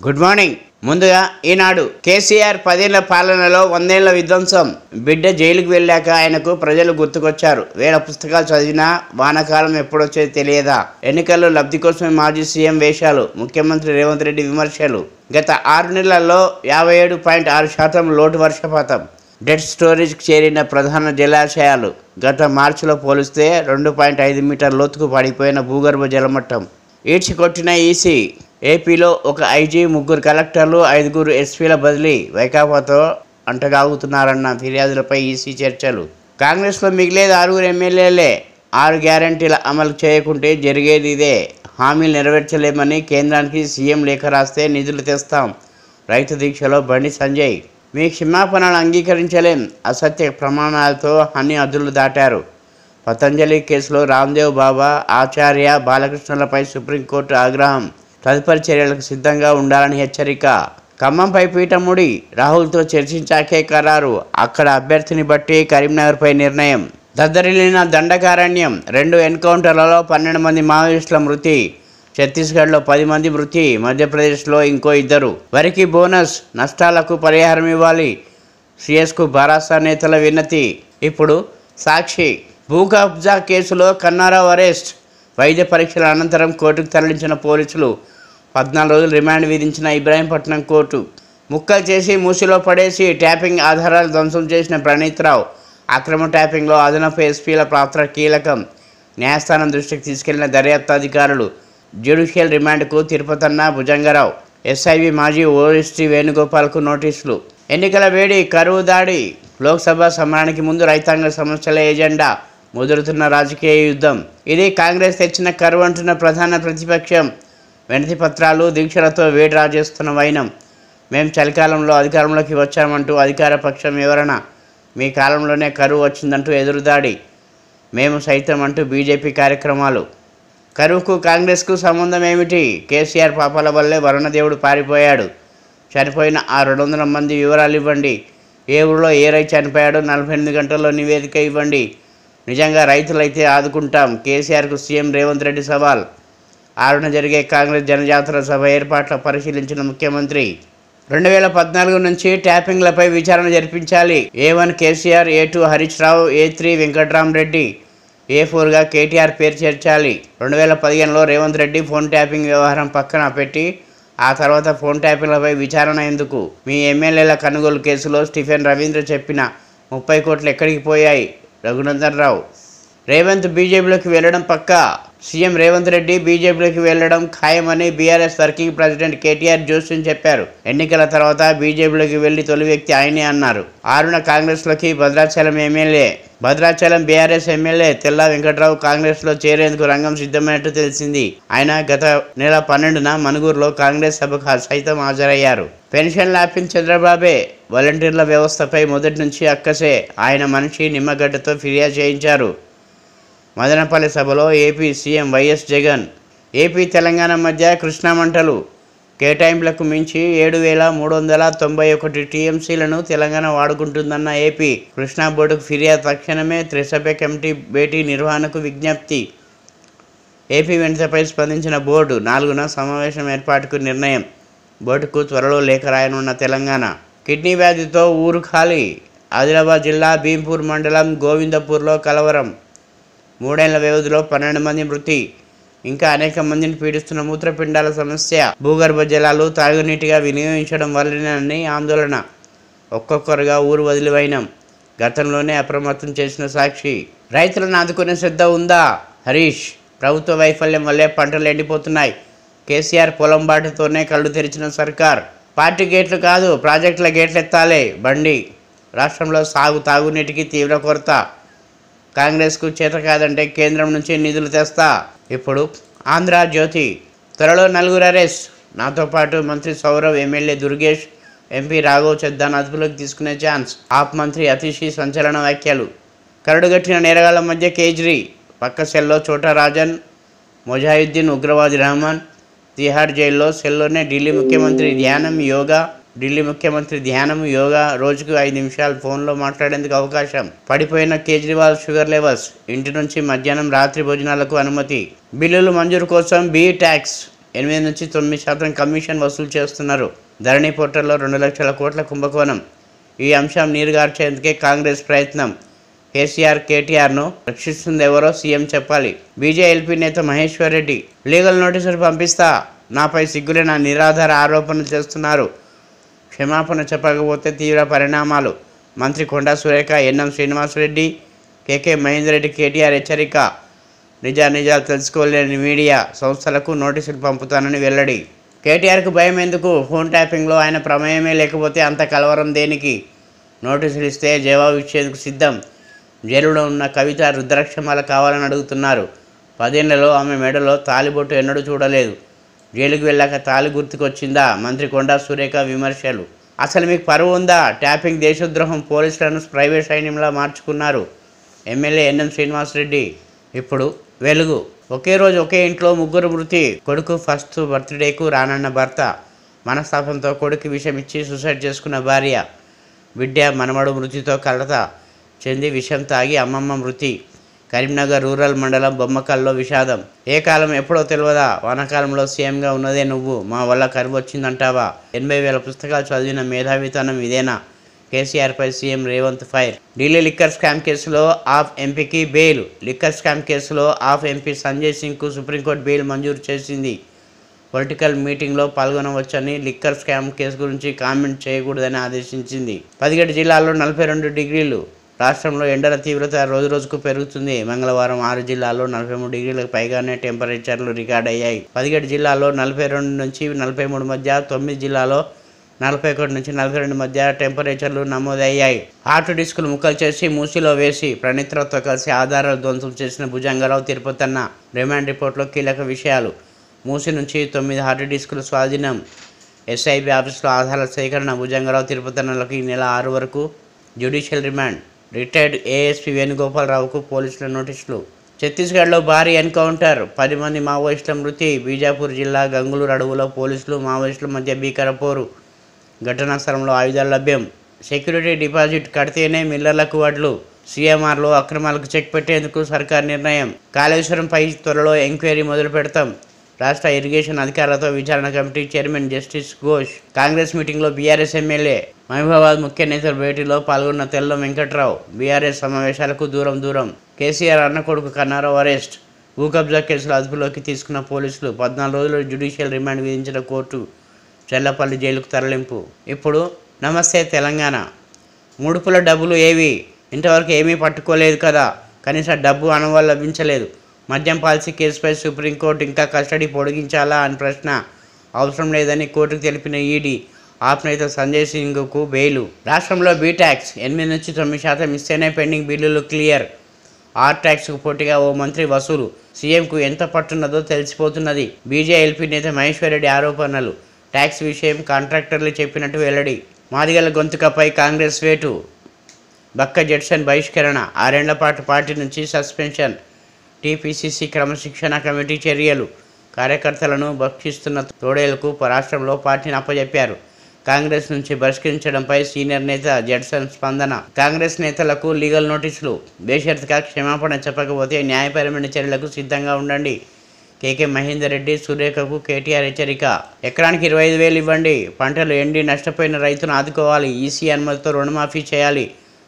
Good morning. ముందుగా ఈనాడు కేసీఆర్ 10 ఏళ్ల పాలనలో 100 ఏళ్ల విధ్వంసం. బిడ్డ జైలుకు వెళ్ళాక ఆయనకు ప్రజలు గుర్తుకొచ్చారు. వేల పుస్తకాలు చదివినా వానాకాలం ఎప్పుడొచ్చేది తెలియదా? ఎన్నికల్లో లబ్ధి కోసమే మాజీ సీఎం వేషాలు. ముఖ్యమంత్రి రేవంత్ రెడ్డి విమర్శలు. గత 6 నెలల్లో 57.6% లోటు వర్షపాతం. డెడ్ స్టోరేజ్కి చేరిన ప్రధాన జలాశయాలు. గత మార్చిలో పోలిస్తే 2.5 మీటర్ల లోతుకు పడిపోయిన భూగర్భ జలమట్టం. ఈడ్చికొట్టిన ఈసీ. ఏపీలో ఒక ఐజీ, 3 కలెక్టర్లు, 5 ఎస్పీల బదిలీ. వైకాపాతో అంటగాగుతున్నారన్న ఫిర్యాదులపై ఈసీ చర్చలు. కాంగ్రెస్లో మిగిలేది 6 ఎమ్మెల్యేలే. 6 గ్యారంటీల అమలు చేయకుంటే జరిగేది ఇదే. హామీలు నెరవేర్చలేమని కేంద్రానికి సీఎం లేఖ రాస్తే నిధులు తెస్తాం. రైతు దీక్షలో బండి సంజయ్. మీ క్షమాపణలు అంగీకరించలేం. అసత్య ప్రమాణాలతో అన్ని హద్దులు దాటారు. పతంజలి కేసులో రామ్దేవ్ బాబా, ఆచార్య బాలకృష్ణలపై సుప్రీంకోర్టు ఆగ్రహం. తదుపరి చర్యలకు సిద్ధంగా ఉండాలని హెచ్చరిక. ఖమ్మంపై పీఠముడి. రాహుల్తో చర్చించాకే ఖరారు. అక్కడ అభ్యర్థిని బట్టి కరీంనగర్పై నిర్ణయం. దద్దరిల్లిన దండకారణ్యం. 2 ఎన్కౌంటర్లలో 12 మంది మావోయిస్టుల మృతి. ఛత్తీస్గఢ్లో 10 మంది మృతి. మధ్యప్రదేశ్లో ఇంకో 2. వరికి బోనస్. నష్టాలకు పరిహారం ఇవ్వాలి. సిఎస్కు భరాసా నేతల వినతి. ఇప్పుడు సాక్షి. భూ కబ్జా కేసులో కన్నారావు అరెస్ట్. వైద్య పరీక్షల అనంతరం కోర్టుకు తరలించిన పోలీసులు. 14 రోజులు రిమాండ్ విధించిన ఇబ్రాహీంపట్నం కోర్టు. ముక్కలు చేసి మూసిలో పడేసి ట్యాపింగ్ ఆధారాలు ధ్వంసం చేసిన ప్రణీత్ రావు. అక్రమ ట్యాపింగ్లో అదనపు ఎస్పీల పాత్ర కీలకం. న్యాయస్థానం దృష్టికి తీసుకెళ్లిన దర్యాప్తు అధికారులు. జ్యుడిషియల్ రిమాండ్కు తిరుపతన్న, భుజంగరావు. ఎస్ఐవి మాజీ ఓఎస్టీ వేణుగోపాల్కు నోటీసులు. ఎన్నికల వేడి, కరువు దాడి. లోక్సభ సమరానికి ముందు రైతాంగ సమస్యల ఎజెండా. ముదురుతున్న రాజకీయ యుద్ధం. ఇది కాంగ్రెస్ తెచ్చిన కరువు అంటున్న ప్రధాన ప్రతిపక్షం. వినతి పత్రాలు, దీక్షలతో వేడి రాజేస్తున్న వైనం. మేం చలికాలంలో అధికారంలోకి వచ్చామంటూ అధికార పక్షం వివరణ. మీ కాలంలోనే కరువు వచ్చిందంటూ ఎదురుదాడి. మేము సైతం అంటూ బీజేపీ కార్యక్రమాలు. కరువుకు కాంగ్రెస్కు సంబంధం ఏమిటి? కేసీఆర్ పాపాల వల్లే వరుణదేవుడు పారిపోయాడు. చనిపోయిన ఆ 200 మంది వివరాలు ఇవ్వండి. ఏ ఊరిలో ఏ రైతు చనిపోయాడో 48 గంటల్లో నివేదిక ఇవ్వండి. నిజంగా రైతులైతే ఆదుకుంటాం. కేసీఆర్కు సీఎం రేవంత్ రెడ్డి సవాల్. 6న జరిగే కాంగ్రెస్ జనజాతర సభ ఏర్పాట్ల పరిశీలించిన ముఖ్యమంత్రి. 2014 నుంచి ట్యాపింగ్లపై విచారణ జరిపించాలి. A1 KCR, A2 Harish Rao, A3 Venkatrama Reddy, A4గా KTR పేరు చేర్చాలి. 2015లో రేవంత్ రెడ్డి ఫోన్ ట్యాపింగ్ వ్యవహారం పక్కన పెట్టి ఆ తర్వాత ఫోన్ ట్యాపింగ్లపై విచారణ ఎందుకు? మీ ఎమ్మెల్యేల కొనుగోలు కేసులో స్టీఫెన్ రవీంద్ర చెప్పిన 30 కోట్లు ఎక్కడికి పోయాయి? రఘునందన్ రావు. రేవంత్ బీజేపీలోకి వెళ్లడం పక్కా. సీఎం రేవంత్ రెడ్డి బీజేపీలోకి వెళ్లడం ఖాయమని బీఆర్ఎస్ వర్కింగ్ ప్రెసిడెంట్ కేటీఆర్ జోస్యం చెప్పారు. ఎన్నికల తర్వాత బీజేపీలోకి వెళ్లి తొలి వ్యక్తి ఆయనే అన్నారు. 6న కాంగ్రెస్లోకి Bhadrachalam MLA. Bhadrachalam BRS MLA Tella Venkatrao కాంగ్రెస్లో చేరేందుకు రంగం సిద్ధమైనట్టు తెలిసింది. ఆయన గత నెల 12న మనుగూరులో కాంగ్రెస్ సభకు సైతం హాజరయ్యారు. పెన్షన్లు ఆపింది చంద్రబాబే. వాలంటీర్ల వ్యవస్థపై మొదటి నుంచి అక్కసే. ఆయన మనిషి నిమ్మగడ్డతో ఫిర్యాదు చేయించారు. మదనపల్లి సభలో AP CM YS Jagan. AP Telangana మధ్య కృష్ణామంటలు. కేటాయింపులకు మించి 7,391 టీఎంసీలను తెలంగాణ వాడుకుంటుందన్న ఏపీ. కృష్ణా బోర్డుకు ఫిర్యాదు. తక్షణమే త్రిసభ్య కమిటీ భేటీ నిర్వహణకు విజ్ఞప్తి. ఏపీ వినతిపై స్పందించిన బోర్డు. 4న సమావేశం ఏర్పాటుకు నిర్ణయం. బోర్డుకు త్వరలో లేఖ రాయనున్న తెలంగాణ. కిడ్నీ వ్యాధితో ఊరు ఖాళీ. ఆదిలాబాద్ జిల్లా భీంపూర్ మండలం గోవిందపూర్లో కలవరం. 3 ఏళ్ల వ్యవధిలో 12 మంది మృతి. ఇంకా అనేక మందిని పీడిస్తున్న మూత్రపిండాల సమస్య. భూగర్భ జలాలు తాగునీటిగా వినియోగించడం వల్లనేనని ఆందోళన. ఒక్కొక్కరుగా ఊరు వదిలివైనం. గతంలోనే అప్రమత్తం చేసిన సాక్షి. రైతులను ఆదుకునే శ్రద్ధ ఉందా? హరీష్. ప్రభుత్వ వైఫల్యం వల్లే పంటలు ఎండిపోతున్నాయి. కేసీఆర్ పొలం బాటతోనే కళ్ళు తెరిచిన సర్కార్. పార్టీ గేట్లు కాదు, ప్రాజెక్టుల గేట్లెత్తాలే. బండి. రాష్ట్రంలో తాగునీటికి తీవ్ర కొరత. కాంగ్రెస్కు చేత కాదంటే కేంద్రం నుంచి నిధులు తెస్తా. ఇప్పుడు ఆంధ్రజ్యోతి. త్వరలో 4 అరెస్ట్. నాతో పాటు మంత్రి సౌరవ్, ఎమ్మెల్యే దుర్గేష్, ఎంపీ రాఘవ్ చద్దాను అదుపులోకి తీసుకునే ఛాన్స్. ఆప్ మంత్రి అతిషి సంచలన వ్యాఖ్యలు. కరడుగట్టిన నేరగాళ్ల మధ్య కేజ్రీ. పక్క సెల్లో చోటా రాజన్, మొజాహిద్దీన్, ఉగ్రవాది రహమాన్. తిహార్ జైల్లో సెల్లోనే ఢిల్లీ ముఖ్యమంత్రి ధ్యానం, యోగా. రోజుకు 5 నిమిషాలు ఫోన్లో మాట్లాడేందుకు అవకాశం. పడిపోయిన కేజ్రీవాల్ షుగర్ లెవెల్స్. ఇంటి నుంచి మధ్యాహ్నం, రాత్రి భోజనాలకు అనుమతి. బిల్లులు మంజూరు కోసం బీ ట్యాక్స్. 8 నుంచి 9% కమిషన్ వసూలు చేస్తున్నారు. ధరణి పోర్టల్లో 2 లక్షల కోట్ల కుంభకోణం. ఈ అంశం నీరుగార్చేందుకే కాంగ్రెస్ ప్రయత్నం. కేసీఆర్ కేటీఆర్ను రక్షిస్తుంది ఎవరో సీఎం చెప్పాలి. బీజేఎల్పీ నేత మహేశ్వర్ రెడ్డి లీగల్ నోటీసులు పంపిస్తా, నాపై సిగ్గులేని నిరాధార ఆరోపణలు చేస్తున్నారు, క్షమాపణ చెప్పకపోతే తీవ్ర పరిణామాలు. మంత్రి కొండా సురేఖ, ఎన్ఎం శ్రీనివాసరెడ్డి, కేకే మహేందర్ రెడ్డి కేటీఆర్ హెచ్చరిక. నిజాలు తెలుసుకోలేని మీడియా సంస్థలకు నోటీసులు పంపుతానని వెల్లడి. కేటీఆర్కు భయం ఎందుకు? ఫోన్ ట్యాపింగ్లో ఆయన ప్రమేయమే లేకపోతే అంత కలవరం దేనికి? నోటీసులు ఇస్తే జవాబు ఇచ్చేందుకు సిద్ధం. జైలులో ఉన్న కవిత రుద్రాక్షమాల కావాలని అడుగుతున్నారు. 10 ఏళ్లలో ఆమె మెడలో తాలిబొట్టు ఎన్నడూ చూడలేదు. జైలుకు వెళ్ళాక తాలి గుర్తుకొచ్చిందా? మంత్రి కొండా సురేఖ విమర్శలు. అసలు మీకు పరువు ఉందా? ట్యాపింగ్ దేశద్రోహం. పోలీసులను ప్రైవేట్ సైన్యంలా మార్చుకున్నారు. MLA NM Srinivasa Reddy. ఇప్పుడు వెలుగు. ఒకే రోజు ఒకే ఇంట్లో 3 మృతి. కొడుకు ఫస్ట్ బర్త్డేకు రానన్న భర్త. మనస్తాపంతో కొడుకు విషమిచ్చి సూసైడ్ చేసుకున్న భార్య. బిడ్డ మనమడు మృతితో కలత చెంది విషం తాగి అమ్మమ్మ మృతి. కరీంనగర్ రూరల్ మండలం బొమ్మకల్లో విషాదం. ఏ కాలం ఎప్పుడో తెలియదా? వానాకాలంలో సీఎంగా ఉన్నదే నువ్వు, మా వల్ల కరువు వచ్చిందంటావా? 80,000 పుస్తకాలు చదివిన మేధావితనం ఇదేనా? కేసీఆర్పై CM Revanth fire. Delhi liquor scam కేసులో ఆఫ్ ఎంపీకి బెయిల్. లిక్కర్ స్కామ్ కేసులో ఆఫ్ ఎంపీ సంజయ్ సింగ్కు సుప్రీంకోర్టు బెయిల్ మంజూరు చేసింది. పొలిటికల్ మీటింగ్లో పాల్గొనవచ్చని, లిక్కర్ స్కామ్ కేసు గురించి కామెంట్ చేయకూడదని ఆదేశించింది. 17 జిల్లాల్లో 42 డిగ్రీలు. రాష్ట్రంలో ఎండల తీవ్రత రోజురోజుకు పెరుగుతుంది. మంగళవారం 6 జిల్లాల్లో 43 డిగ్రీలకు పైగానే టెంపరేచర్లు రికార్డయ్యాయి. 17 జిల్లాల్లో 42 నుంచి 43 మధ్య, 9 జిల్లాల్లో 41 నుంచి 42 మధ్య టెంపరేచర్లు నమోదయ్యాయి. హార్ట్ డిస్కులు ముక్కలు చేసి మూసిలో వేసి ప్రణిత్రతో కలిసి ఆధారాలు ధ్వంసం చేసిన భుజంగరావు తిరుపతన్న. రిమాండ్ రిపోర్ట్లో కీలక విషయాలు. మూసి నుంచి 9 హార్డ్ డిస్కులు స్వాధీనం. ఎస్ఐబి ఆఫీసులో ఆధారాల సేకరణ. భుజంగరావు తిరుపతన్నలకు ఈ నెల 6 వరకు జ్యుడిషియల్ రిమాండ్. రిటైర్డ్ ఏఎస్పీ వేణుగోపాలరావుకు పోలీసుల నోటీసులు. ఛత్తీస్గఢ్లో భారీ ఎన్కౌంటర్. 10 మంది మావోయిస్టుల మృతి. బీజాపూర్ జిల్లా గంగులూరు అడవులో పోలీసులు మావోయిస్టుల మధ్య భీకర పోరు. ఘటనా స్థలంలో ఆయుధాలు లభ్యం. సెక్యూరిటీ డిపాజిట్ కడితేనే మిల్లర్లకు వడ్లు. సీఎంఆర్లో అక్రమాలకు చెక్ పెట్టేందుకు సర్కార్ నిర్ణయం. కాళేశ్వరంపై త్వరలో ఎంక్వైరీ మొదలు పెడతాం. రాష్ట్ర ఇరిగేషన్ అధికారులతో విచారణ committee chairman justice Ghosh. Congress మీటింగ్లో బీఆర్ఎస్ ఎమ్మెల్యే. మహబూబాబాద్ ముఖ్య నేతల భేటీలో పాల్గొన్న తెల్లం వెంకట్రావు. బీఆర్ఎస్ సమావేశాలకు దూరం. కేసీఆర్ అన్న కొడుకు కన్నారావు అరెస్ట్. భూ కబ్జా కేసులో అదుపులోకి తీసుకున్న పోలీసులు. 14 రోజులు జ్యుడిషియల్ రిమాండ్ విధించిన కోర్టు. చెల్లపల్లి జైలుకు తరలింపు. ఇప్పుడు నమస్తే తెలంగాణ. ముడుపుల డబ్బులు ఏవి? ఇంతవరకు ఏమీ పట్టుకోలేదు కదా. కనీసం డబ్బు అనువల్ల లభించలేదు. మద్యం పాలసీ కేసుపై సుప్రీంకోర్టు ఇంకా కస్టడీ పొడిగించాలా అని ప్రశ్న. అవసరం లేదని కోర్టుకు తెలిపిన ఈడీ. ఆప్ నేత సంజయ్ సింగ్కు బెయిలు. రాష్ట్రంలో బీ ట్యాక్స్ 8 నుంచి 9% ఇస్తేనే పెండింగ్ బిల్లులు క్లియర్. ఆర్ ట్యాక్స్కు పోటీగా ఓ మంత్రి వసూలు. సీఎంకు ఎంత పట్టున్నదో తెలిసిపోతున్నది. బీజేఎల్పీ నేత మహేశ్వర్ రెడ్డి ఆరోపణలు. ట్యాక్స్ విషయం కాంట్రాక్టర్లు చెప్పినట్టు వెల్లడి. మాదిగల గొంతుకపై కాంగ్రెస్ వేటు. బక్క జడ్సన్ బహిష్కరణ. 6 ఏళ్ల పాటు పార్టీ నుంచి సస్పెన్షన్. టీపీసీసీ క్రమశిక్షణ కమిటీ చర్యలు. కార్యకర్తలను భక్షిస్తున్న తోడేలకు రాష్ట్రంలో పార్టీని అప్పజెప్పారు. కాంగ్రెస్ నుంచి బహిష్కరించడంపై సీనియర్ నేత జడ్సన్ స్పందన. కాంగ్రెస్ నేతలకు లీగల్ నోటీసులు. బేషరతుగా క్షమాపణ చెప్పకపోతే న్యాయపరమైన చర్యలకు సిద్ధంగా ఉండండి. కేకే మహేందర్ రెడ్డి, సురేఖకు కేటీఆర్ హెచ్చరిక. ఎకరానికి 25,000 ఇవ్వండి. పంటలు ఎండి నష్టపోయిన రైతును ఆదుకోవాలి. ఈసీ అనుమతితో రుణమాఫీ చేయాలి.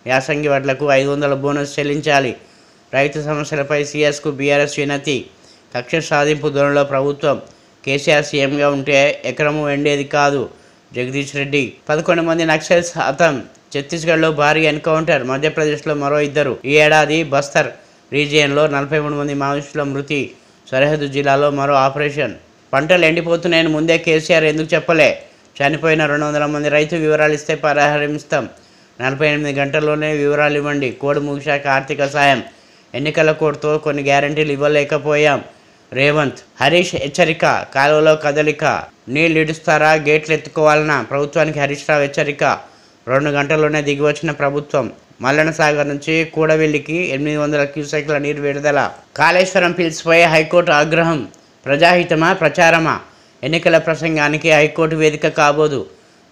యాసంగి వడ్లకు 500 బోనస్ చెల్లించాలి. రైతు సమస్యలపై సీఎస్కు బీఆర్ఎస్ వినతి. కక్ష సాధింపు ధోరణిలో ప్రభుత్వం. కేసీఆర్ సీఎంగా ఉంటే ఎకరము ఎండేది కాదు. జగదీష్ రెడ్డి. 11 మంది నక్సల్స్ హతం. ఛత్తీస్గఢ్లో భారీ ఎన్కౌంటర్. మధ్యప్రదేశ్లో మరో 2. ఈ ఏడాది బస్తర్ రీజియన్లో 43 మంది మావోయిస్టుల మృతి. సరిహద్దు జిల్లాలో మరో ఆపరేషన్. పంటలు ఎండిపోతున్నాయని ముందే కేసీఆర్ ఎందుకు చెప్పలే? చనిపోయిన 200 మంది రైతు వివరాలు ఇస్తే పరిహారం ఇస్తాం. 48 గంటల్లోనే వివరాలు ఇవ్వండి. కోడ్ ముగిశాక ఆర్థిక సాయం. ఎన్నికల కోడ్తో కొన్ని గ్యారంటీలు ఇవ్వలేకపోయాం. రేవంత్. హరీష్ హెచ్చరిక. కాలువలో కదలిక. నీళ్లు ఇడుస్తారా? గేట్లు ఎత్తుకోవాలన్నా? ప్రభుత్వానికి హరీష్ రావు హెచ్చరిక. 2 గంటల్లోనే దిగివచ్చిన ప్రభుత్వం. మల్లన సాగర్ నుంచి కూడవెల్లికి 800 క్యూసెక్ల నీరు విడుదల. కాళేశ్వరం పిల్స్పై హైకోర్టు ఆగ్రహం. ప్రజాహితమా ప్రచారమా? ఎన్నికల ప్రసంగానికి హైకోర్టు వేదిక కాబోదు.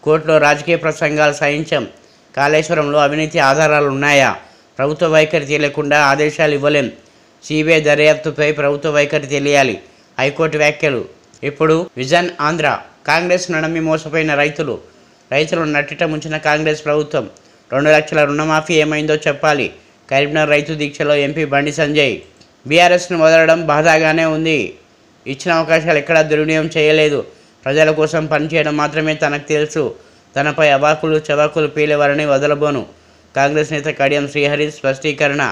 కోర్టులో రాజకీయ ప్రసంగాలు సహించం. కాళేశ్వరంలో అవినీతి ఆధారాలు ఉన్నాయా? ప్రభుత్వ వైఖరి తెలియకుండా ఆదేశాలు ఇవ్వలేం. సిబిఐ దర్యాప్తుపై ప్రభుత్వ వైఖరి తెలియాలి. హైకోర్టు వ్యాఖ్యలు. ఇప్పుడు విజన్ ఆంధ్ర. కాంగ్రెస్ నమ్మి మోసపోయిన రైతులు నట్టిట ముంచిన కాంగ్రెస్ ప్రభుత్వం. 2 లక్షల రుణమాఫీ ఏమైందో చెప్పాలి. కరీంనగర్ రైతు దీక్షలో ఎంపీ బండి సంజయ్. బీఆర్ఎస్ను వదలడం బాధాగానే ఉంది. ఇచ్చిన అవకాశాలు ఎక్కడా దుర్వినియోగం చేయలేదు. ప్రజల కోసం పనిచేయడం మాత్రమే తనకు తెలుసు. తనపై అవాకులు చవాకులు పీలేవారని వదలబోను. కాంగ్రెస్ నేత కడియం శ్రీహరి స్పష్టీకరణ.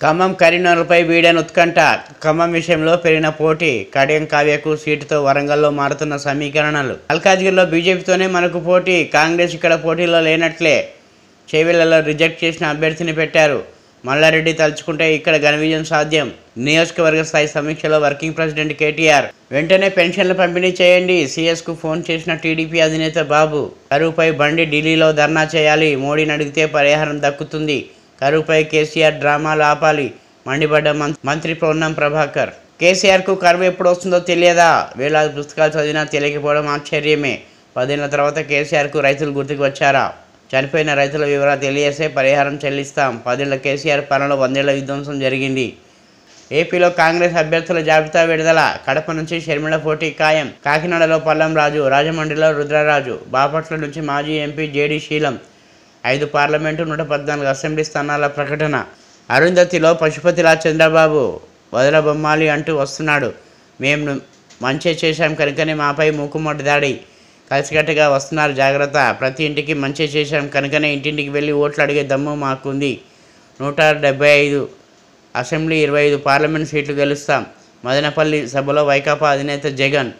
ఖమ్మం కరీంనగర్పై వీడని ఉత్కంఠ. ఖమ్మం విషయంలో పెరిగిన పోటీ. కడియం కావ్యకు సీటుతో వరంగల్లో మారుతున్న సమీకరణలు. మల్కాజ్గిరిలో బీజేపీతోనే మనకు పోటీ. కాంగ్రెస్ ఇక్కడ పోటీలో లేనట్లే. చేవెళ్లలో రిజెక్ట్ చేసిన అభ్యర్థిని పెట్టారు. మల్లారెడ్డి తలుచుకుంటే ఇక్కడ ఘన విజయం సాధ్యం. నియోజకవర్గ స్థాయి సమీక్షలో వర్కింగ్ ప్రెసిడెంట్ కేటీఆర్. వెంటనే పెన్షన్లు పంపిణీ చేయండి. సీఎస్కు ఫోన్ చేసిన టీడీపీ అధినేత బాబు. కరువుపై బండి ఢిల్లీలో ధర్నా చేయాలి. మోడీని అడిగితే పరిహారం దక్కుతుంది. కరువుపై కేసీఆర్ డ్రామాలు ఆపాలి. మండిపడ్డ మంత్రి పొన్నం ప్రభాకర్. కేసీఆర్కు కరువు ఎప్పుడు వస్తుందో తెలియదా? వేలాది పుస్తకాలు చదివినా తెలియకపోవడం ఆశ్చర్యమే. 10 ఏళ్ల తర్వాత కేసీఆర్కు రైతులు గుర్తుకు వచ్చారా? చనిపోయిన రైతుల వివరాలు తెలియజేస్తే పరిహారం చెల్లిస్తాం. 10 ఏళ్ల కేసీఆర్ పాలనలో 100 ఏళ్ల విధ్వంసం జరిగింది. ఏపీలో కాంగ్రెస్ అభ్యర్థుల జాబితా విడుదల. కడప నుంచి షర్మిల పోటీ ఖాయం. కాకినాడలో పల్లం రాజు, రాజమండ్రిలో రుద్రరాజు, బాపట్ల నుంచి మాజీ ఎంపీ జేడీ శీలం. 5 పార్లమెంటు 114 అసెంబ్లీ స్థానాల ప్రకటన. అరుంధతిలో పశుపతిలా చంద్రబాబు వదలబొమ్మాలి అంటూ వస్తున్నాడు. మేము మంచి చేశాం కనుకనే మాపై మూకుమ్మడి దాడి. కలిసికట్టుగా వస్తున్నారు జాగ్రత్త. ప్రతి ఇంటికి మంచి చేశాం కనుకనే ఇంటింటికి వెళ్ళి ఓట్లు అడిగే దమ్ము మాకుంది. 175 అసెంబ్లీ 25 పార్లమెంట్ సీట్లు గెలుస్తాం. మదనపల్లి సభలో వైకాపా అధినేత జగన్.